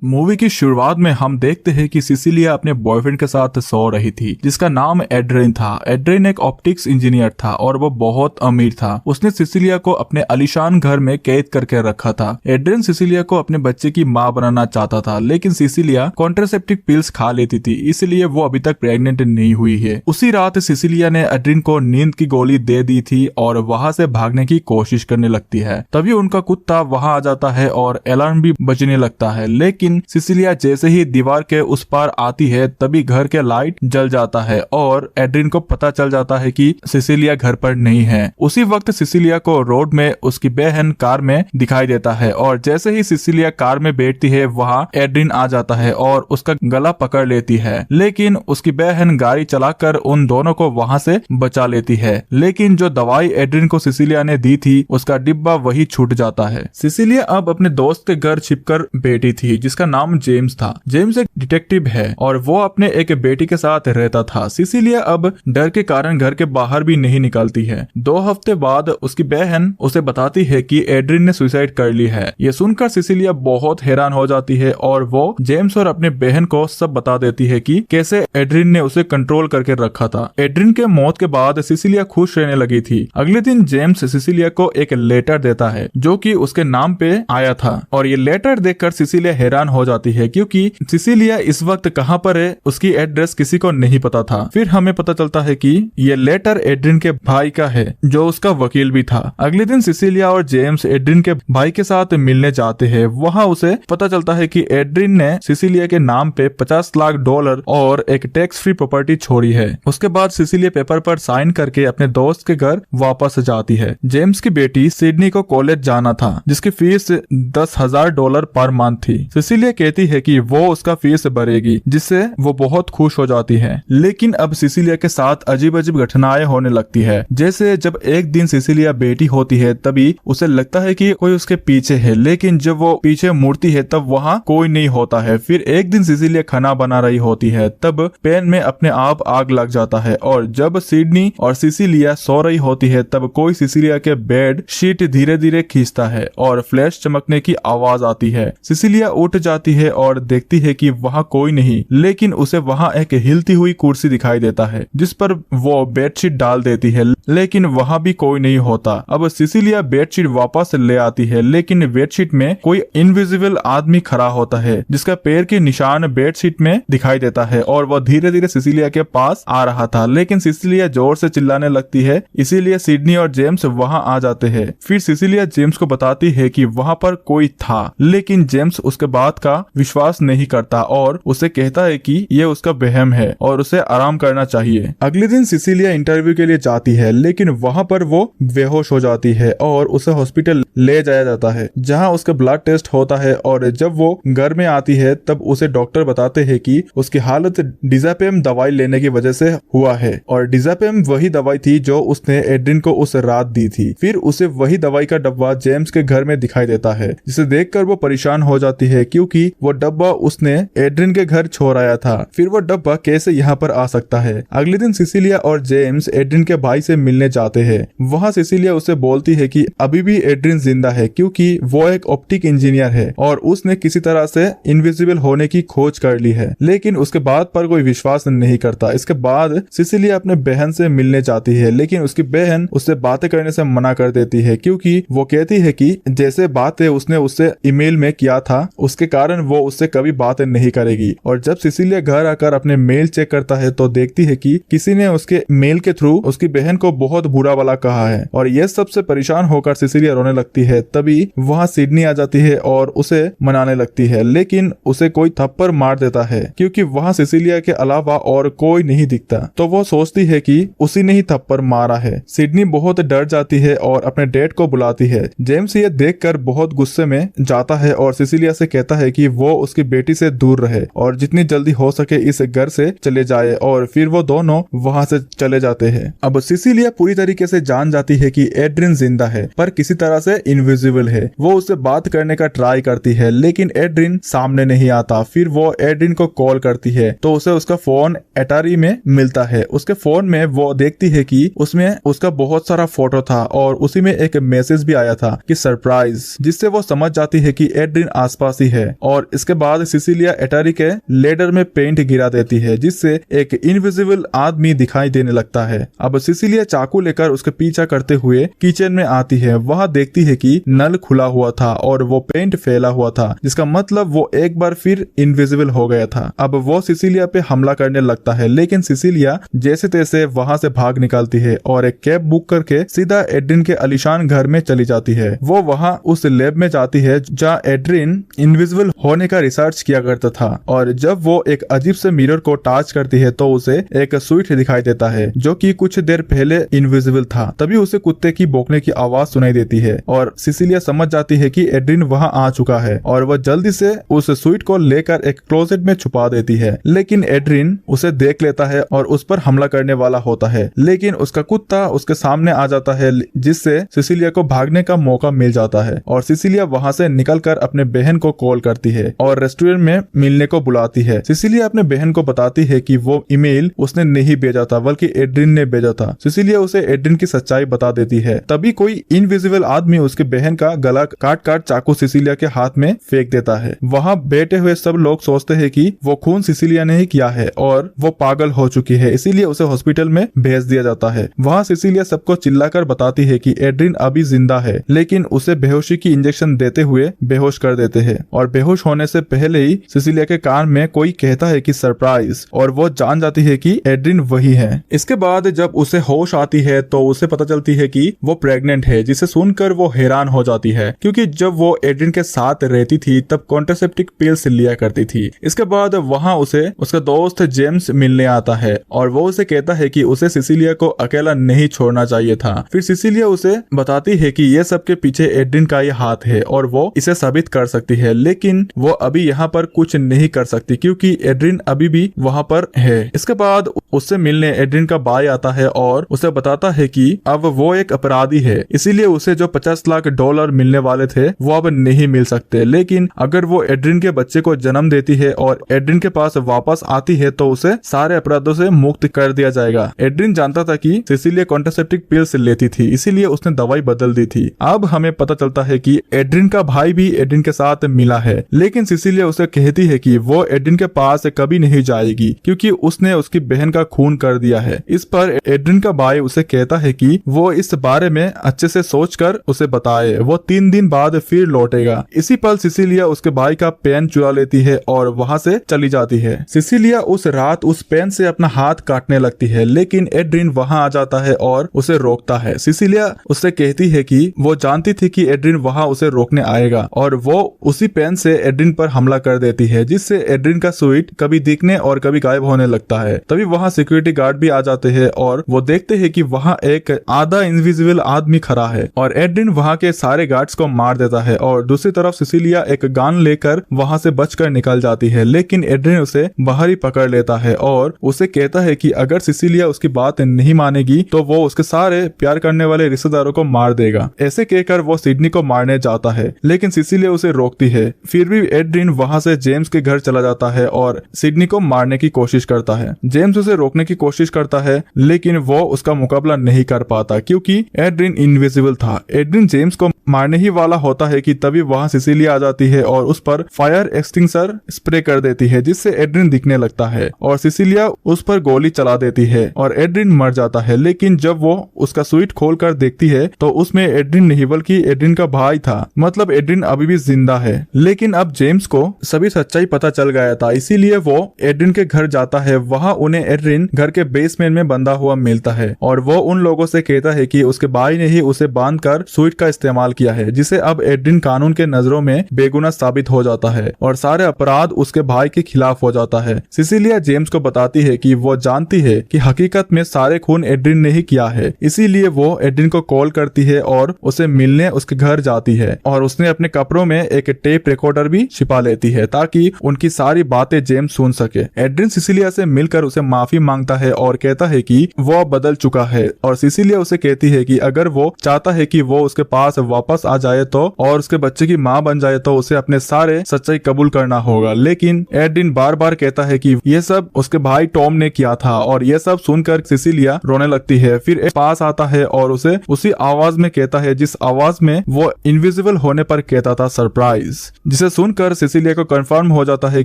Movie की शुरुआत में हम देखते हैं कि सिसिलिया अपने बॉयफ्रेंड के साथ सो रही थी जिसका नाम एड्रिन था। एड्रिन एक ऑप्टिक्स इंजीनियर था और वो बहुत अमीर था। उसने सिसिलिया को अपने आलीशान घर में कैद करके रखा था। एड्रिन सिसिलिया को अपने बच्चे की मां बनाना चाहता था, लेकिन सिसिलिया कॉन्ट्रासेप्टिव पिल्स खा लेती थी, इसलिए वो अभी तक प्रेग्नेंट नहीं हुई है। उसी रात सिसिलिया ने एड्रिन को नींद की गोली दे दी थी और वहां से भागने की कोशिश करने लगती है। तभी उनका कुत्ता वहां आ जाता है और अलार्म भी बजने लगता है, लेकिन सिसिलिया जैसे ही दीवार के उस पार आती है तभी घर के लाइट जल जाता है और एड्रिन को पता चल जाता है कि सिसिलिया घर पर नहीं है। उसी वक्त सिसिलिया को रोड में उसकी बहन कार में दिखाई देता है और जैसे ही सिसिलिया कार में बैठती है वहां एड्रिन आ जाता है और उसका गला पकड़ लेती है, लेकिन उसकी बहन गाड़ी चलाकर उन दोनों को वहां से बचा लेती है। लेकिन जो दवाई एड्रिन को सिसिलिया ने दी थी उसका डिब्बा वही छूट जाता है। सिसिलिया अब अपने दोस्त के घर छिपकर बैठी थी जिसका नाम जेम्स था। जेम्स एक डिटेक्टिव है और वो अपने एक बेटी के साथ रहता था। सिसिलिया अब डर के कारण घर के बाहर भी नहीं निकलती है। 2 हफ्ते बाद उसकी बहन उसे बताती है कि एड्रिन ने सुसाइड कर ली है। ये सुनकर सिसिलिया बहुत हैरान हो जाती है और वो जेम्स और अपने बहन को सब बता देती है कि कैसे एड्रिन ने उसे कंट्रोल करके रखा था। एड्रिन के मौत के बाद सिसिलिया खुश रहने लगी थी। अगले दिन जेम्स सिसिलिया को एक लेटर देता है जो कि उसके नाम पे आया था और ये लेटर देखकर सिसिलिया हैरान हो जाती है क्योंकि सिसिलिया इस वक्त कहां पर है उसकी एड्रेस किसी को नहीं पता था। फिर हमें पता चलता है कि ये लेटर एड्रिन के भाई का है जो उसका वकील भी था। अगले दिन सिसिलिया और जेम्स एड्रिन के भाई के साथ मिलने जाते हैं। वहां उसे पता चलता है कि एड्रिन ने सिसिलिया के नाम पे $50 लाख और एक टैक्स फ्री प्रॉपर्टी छोड़ी है। उसके बाद सिसिलिया पेपर पर साइन करके अपने दोस्त के घर वापस जाती है। जेम्स की बेटी सिडनी को कॉलेज जाना था जिसकी फीस $10,000 पर मंथ थी। सिसिलिया कहती है कि वो उसका फीस भरेगी जिससे वो बहुत खुश हो जाती है। लेकिन अब सिसिलिया के साथ अजीब अजीब घटनाएं होने लगती है। जैसे जब एक दिन सिसिलिया बेटी होती है तभी उसे लगता है कि कोई उसके पीछे है, लेकिन जब वो पीछे मुड़ती है तब वहाँ कोई नहीं होता है। फिर एक दिन सिसिलिया खाना बना रही होती है तब पैन में अपने आप आग लग जाता है और जब सिडनी और सिसिलिया सो रही होती है तब कोई सिसिलिया के बेड शीट धीरे धीरे खींचता है और फ्लैश चमकने की आवाज आती है। सिसिलिया उठ जाती है और देखती है कि वहाँ कोई नहीं, लेकिन उसे वहाँ एक हिलती हुई कुर्सी दिखाई देता है जिस पर वो बेडशीट डाल देती है, लेकिन वहाँ भी कोई नहीं होता। अब सिसिलिया बेडशीट वापस ले आती है, लेकिन बेडशीट में कोई इनविजिबल आदमी खड़ा होता है जिसका पैर के निशान बेडशीट में दिखाई देता है और वह धीरे धीरे सिसिलिया के पास आ रहा था। लेकिन सिसिलिया जोर से चिल्लाने लगती है, इसीलिए सिडनी और जेम्स वहाँ आ जाते हैं। फिर सिसिलिया जेम्स को बताती है कि वहाँ पर कोई था, लेकिन जेम्स उसके बात का विश्वास नहीं करता और उसे कहता है कि ये उसका वहम है और उसे आराम करना चाहिए। अगले दिन सिसिलिया इंटरव्यू के लिए जाती है, लेकिन वहाँ पर वो बेहोश हो जाती है और उसे हॉस्पिटल ले जाया जाता है जहाँ उसका ब्लड टेस्ट होता है और जब वो घर में आती है तब उसे डॉक्टर बताते हैं कि उसकी हालत डिज़ापेम दवाई लेने की वजह से हुआ है और डिज़ापेम वही दवाई थी जो उसने एड्रिन को उस रात दी थी। फिर उसे वही दवाई का डब्बा जेम्स के घर में दिखाई देता है जिसे देखकर वो परेशान हो जाती है क्योंकि वो डब्बा उसने एड्रिन के घर छोड़ आया था। फिर वो डब्बा कैसे यहाँ पर आ सकता है। अगले दिन सिसिलिया और जेम्स एड्रिन के भाई से मिलने जाते हैं। वहाँ सिसिलिया उसे बोलती है कि अभी भी एड्रिन जिंदा है क्योंकि वो एक ऑप्टिक इंजीनियर है और उसने किसी तरह से इनविजिबल होने की खोज कर ली है, लेकिन उसके बात पर कोई विश्वास नहीं करता। इसके बाद सिसिलिया अपने बहन से मिलने जाती है, लेकिन उसकी बहन उससे बातें करने से मना कर देती है क्योंकि वो कहती है कि जैसे बातें उसने उससे ईमेल में किया था उसके कारण वो उससे कभी बातें नहीं करेगी। और जब सिसिलिया घर आकर अपने मेल चेक करता है तो देखती है कि किसी ने उसके मेल के थ्रू उसकी बहन को बहुत बुरा वाला कहा है और ये सबसे परेशान होकर सिसिलिया रोने लगती है। तभी वहाँ सिडनी आ जाती है और उसे मनाने लगती है, लेकिन उसे कोई थप्पड़ मार देता है क्योंकि वहाँ सिसिलिया के अलावा और कोई नहीं दिखता। तो वो सोचती है कि उसी ने ही थप्पड़ मारा है। सिडनी बहुत डर जाती है और अपने डैड को बुलाती है। जेम्स ये देखकर बहुत गुस्से में जाता है और सिसिलिया से कहता है कि वो उसकी बेटी से दूर दूर रहे और जितनी जल्दी हो सके इस घर से चले जाए। और फिर वो दोनों वहां से चले जाते हैं। अब सिसिलिया पूरी तरीके से जान जाती है कि एड्रिन जिंदा है पर किसी तरह से इनविजिबल है। वो उससे बात करने का ट्राई करती है लेकिन एड्रिन सामने नहीं आता। फिर वो एड्रिन को कॉल करती है तो उसे उसका फोन एटारी में मिलता है। उसके फोन में वो देखती है कि उसमें उसका बहुत सारा फोटो था और उसी में एक मैसेज भी आया था कि सरप्राइज, जिससे वो समझ जाती है कि एड्रिन आसपास ही है। और इसके बाद सिसिलिया एटारी के लेडर में पेंट गिरा देती है जिससे एक इनविजिबल आदमी दिखाई देने लगता है। अब सिसिलिया चाकू लेकर उसके पीछा करते हुए किचन में आती है। वहाँ देखती है कि नल खुला हुआ था और वो पेंट फैला हुआ था, जिसका मतलब वो एक बार फिर इनविजिबल हो गया था। अब वो सिसिलिया पे हमला करने लगता है लेकिन सिसिलिया जैसे तैसे वहाँ से भाग निकलती है और एक कैब बुक करके सीधा एड्रिन के आलीशान घर में चली जाती है। वो वहाँ उस लैब में जाती है जहाँ एड्रिन इनविजिबल होने का रिसर्च किया करता था। और जब वो एक अजीब से मिरर को टच करती है तो उसे एक स्विच दिखाई देता है जो कि कुछ देर पहले इनविजिबल था। तभी उसे कुत्ते की भौंकने की आवाज सुनाई देती है और सिसिलिया समझ जाती है कि एड्रिन वहाँ आ चुका है और वह जल्दी से उस स्विच को लेकर एक क्लोजेट में छुपा देती है। लेकिन एड्रिन उसे देख लेता है और उस पर हमला करने वाला होता है लेकिन उसका कुत्ता उसके सामने आ जाता है जिससे सिसिलिया को भागने का मौका मिल जाता है। और सिसिलिया वहाँ से निकलकर अपने बहन को कॉल करती है और रेस्टोरेंट में मिलने को बुलाती है। सिसिलिया अपने बहन को बताती है कि वो ईमेल उसने नहीं भेजा था बल्कि एड्रिन ने भेजा था। सिसिलिया उसे एड्रिन की सच्चाई बता देती है। तभी कोई इनविजिबल आदमी उसके बहन का गला काट काट चाकू सिसिलिया के हाथ में फेंक देता है। वहाँ बैठे हुए सब लोग सोचते हैं कि वो खून सिसिलिया ने ही किया है और वो पागल हो चुकी है, इसीलिए उसे हॉस्पिटल में भेज दिया जाता है। वहाँ सिसिलिया सबको चिल्लाकर बताती है कि एड्रिन अभी जिंदा है लेकिन उसे बेहोशी की इंजेक्शन देते हुए बेहोश कर देते हैं। और बेहोश होने से पहले ही सिसिलिया के कान में कोई कहता है कि सरप्राइज, और वो जान जाती है कि एड्रिन वही है। इसके बाद जब उसे होश आती है तो उसे पता चलती है कि वो प्रेग्नेंट है, जिसे सुनकर वो हैरान हो जाती है क्योंकि जब वो एड्रिन के साथ रहती थी तब कॉन्ट्रासेप्टिव पिल्स लिया करती थी। इसके बाद वहाँ उसे उसका दोस्त जेम्स मिलने आता है और वो उसे कहता है कि उसे सिसिलिया को अकेला नहीं छोड़ना चाहिए था। फिर सिसिलिया उसे बताती है कि ये सब के पीछे एड्रिन का ही हाथ है और वो इसे साबित कर सकती है, लेकिन वो अभी यहाँ पर कुछ नहीं कर सकती क्योंकि एड्रिन अभी भी वहाँ पर है। इसके बाद उससे मिलने एड्रिन का भाई आता है और उसे बताता है कि अब वो एक अपराधी है, इसीलिए उसे जो $50 लाख मिलने वाले थे वो अब नहीं मिल सकते। लेकिन अगर वो एड्रिन के बच्चे को जन्म देती है और एड्रिन के पास वापस आती है तो उसे सारे अपराधों से मुक्त कर दिया जाएगा। एड्रिन जानता था कि सिसिलिया कॉन्ट्रासेप्टिव पिल्स लेती थी, इसीलिए उसने दवाई बदल दी थी। अब हमें पता चलता है कि एड्रिन का भाई भी एड्रिन के साथ मिला है, लेकिन सिसिलिया उसे कहती है कि वो एड्रिन के पास कभी नहीं जाएगी क्योंकि उसने उसकी बहन का खून कर दिया है। इस पर एड्रिन का भाई उसे कहता है कि वो इस बारे में अच्छे से सोचकर उसे बताए, वो 3 दिन बाद फिर लौटेगा। इसी पल सिसिलिया उसके भाई का पेन चुरा लेती है और वहाँ से चली जाती है। सिसिलिया उस रात उस पेन से अपना हाथ काटने लगती है लेकिन एड्रिन वहाँ आ जाता है और उसे रोकता है। सिसिलिया उससे कहती है कि वो जानती थी कि एड्रिन वहाँ उसे रोकने आएगा और वो उसी पेन से एड्रिन पर हमला कर देती है, जिससे एड्रिन का स्वीट कभी दिखने और कभी गायब होने लगता है। तभी वहाँ सिक्योरिटी गार्ड भी आ जाते हैं और वो देखते हैं कि वहाँ एक आधा इनविजिबल आदमी खड़ा है और एड्रिन वहाँ के सारे गार्ड्स को मार देता है। और दूसरी तरफ सिसिलिया एक गन लेकर वहाँ से बचकर निकल जाती है, लेकिन एड्रिन उसे बाहर ही पकड़ लेता है और उसे कहता है कि अगर सिसिलिया उसकी बात नहीं मानेगी तो वो उसके सारे प्यार करने वाले रिश्तेदारों को मार देगा। ऐसे कहकर वो सिडनी को मारने जाता है, लेकिन सिसिलिया उसे रोकती है। फिर भी एड्रिन वहाँ से जेम्स के घर चला जाता है और सिडनी को मारने की कोशिश करता है। जेम्स उसे रोकने की कोशिश करता है लेकिन वो उसका मुकाबला नहीं कर पाता क्योंकि एड्रिन इनविजिबल था। एड्रिन जेम्स को मारने ही वाला होता है कि तभी वहाँ सिसिलिया आ जाती है और उस पर फायर एक्सटिंग्विशर स्प्रे कर देती है, जिससे एड्रिन दिखने लगता है और सिसिलिया उस पर गोली चला देती है और एड्रिन मर जाता है। लेकिन जब वो उसका स्वीट खोलकर देखती है तो उसमें एड्रिन नहीं बल्कि एड्रिन का भाई था, मतलब एड्रिन अभी भी जिंदा है। लेकिन अब जेम्स को सभी सच्चाई पता चल गया था, इसीलिए वो एड्रिन के घर जाता है। वहाँ उन्हें एड्रिन एड्रिन घर के बेसमेंट में बंधा हुआ मिलता है और वो उन लोगों से कहता है कि उसके भाई ने ही उसे बांधकर स्वीट का इस्तेमाल किया है, जिसे अब एड्रिन कानून के नजरों में बेगुनाह साबित हो जाता है और सारे अपराध उसके भाई के खिलाफ हो जाता है। सिसिलिया जेम्स को बताती है कि वो जानती है कि हकीकत में सारे खून एड्रिन ने ही किया है, इसीलिए वो एड्रिन को कॉल करती है और उसे मिलने उसके घर जाती है और उसने अपने कपड़ों में एक टेप रिकॉर्डर भी छिपा लेती है ताकि उनकी सारी बातें जेम्स सुन सके। एड्रिन सिसिलिया से मिलकर उसे माफी मांगता है और कहता है कि वो बदल चुका है और सिसिलिया उसे कहती है कि अगर वो चाहता है कि वो उसके पास वापस आ जाए तो और उसके बच्चे की माँ बन जाए तो उसे अपने सारे सच्चाई कबूल करना होगा। लेकिन एड्रिन बार बार कहता है कि ये सब उसके भाई टॉम ने किया था और ये सब सुनकर सिसिलिया रोने लगती है। फिर पास आता है और उसे उसी आवाज में कहता है जिस आवाज में वो इनविजिबल होने पर कहता था, सरप्राइज, जिसे सुनकर सिसिलिया को कंफर्म हो जाता है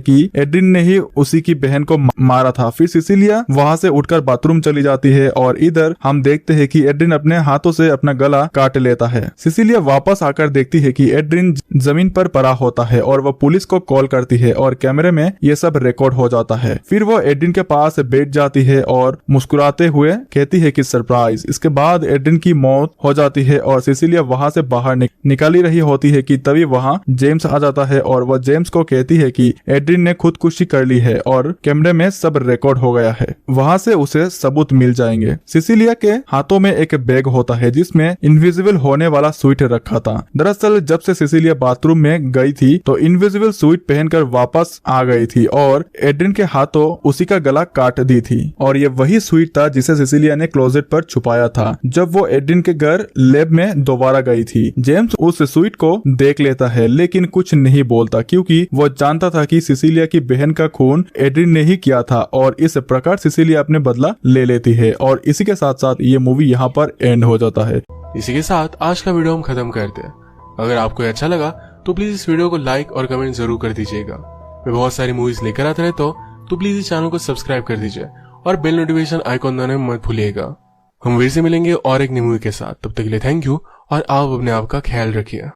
कि एड्रिन ने ही उसी की बहन को मारा था। फिर सिसिलिया वहां से उठकर बाथरूम चली जाती है और इधर हम देखते हैं कि एड्रिन अपने हाथों से अपना गला काट लेता है। सिसिलिया वापस आकर देखती है कि एड्रिन जमीन पर पड़ा होता है और वो पुलिस को कॉल करती है और कैमरे में ये सब रिकॉर्ड हो जाता है। फिर वो एड्रिन के पास बैठ जाती है और मुस्कुराते हुए कहती है कि सरप्राइज। इसके बाद एड्रिन की मौत हो जाती है और सिसिलिया वहां से बाहर निकाली रही होती है कि तभी वहां जेम्स आ जाता है और वह जेम्स को कहती है कि एड्रिन ने खुदकुशी कर ली है और कैमरे में सब रिकॉर्ड हो गया है, वहां से उसे सबूत मिल जाएंगे। सिसिलिया के हाथों में एक बैग होता है जिसमें इनविजिबल होने वाला स्वीट रखा था। दरअसल जब से सिसिलिया बाथरूम में गई थी तो इनविजिबल स्वीट पहनकर वापस आ गई थी और एड्रिन के हाथों उसी का गला काट दी थी और ये वही स्वीट था जिसे सिसिलिया ने क्लोजेट पर छुपाया था जब वो एड्रिन के घर लैब में दोबारा गई थी। जेम्स उस स्वीट को देख लेता है लेकिन कुछ नहीं बोलता क्योंकि वो जानता था कि सिसिलिया की बहन का खून एड्रिन ने ही किया था और इस प्रकार सिसिलिया अपने बदला ले लेती है और इसी के साथ साथ ये मूवी यहाँ पर एंड हो जाता है। इसी के साथ आज का वीडियो हम खत्म करते हैं। अगर आपको अच्छा लगा तो प्लीज इस वीडियो को लाइक और कमेंट जरूर कर दीजिएगा। मैं बहुत सारी मूवीज लेकर आता रहता हूँ तो प्लीज इस चैनल को सब्सक्राइब कर दीजिए और बेल नोटिफिकेशन आइकॉन दबाना मत भूलिएगा। हम फिर से मिलेंगे और एक नई मूवी के साथ, तब तक के लिए थैंक यू और आप अपने आप का ख्याल रखिए।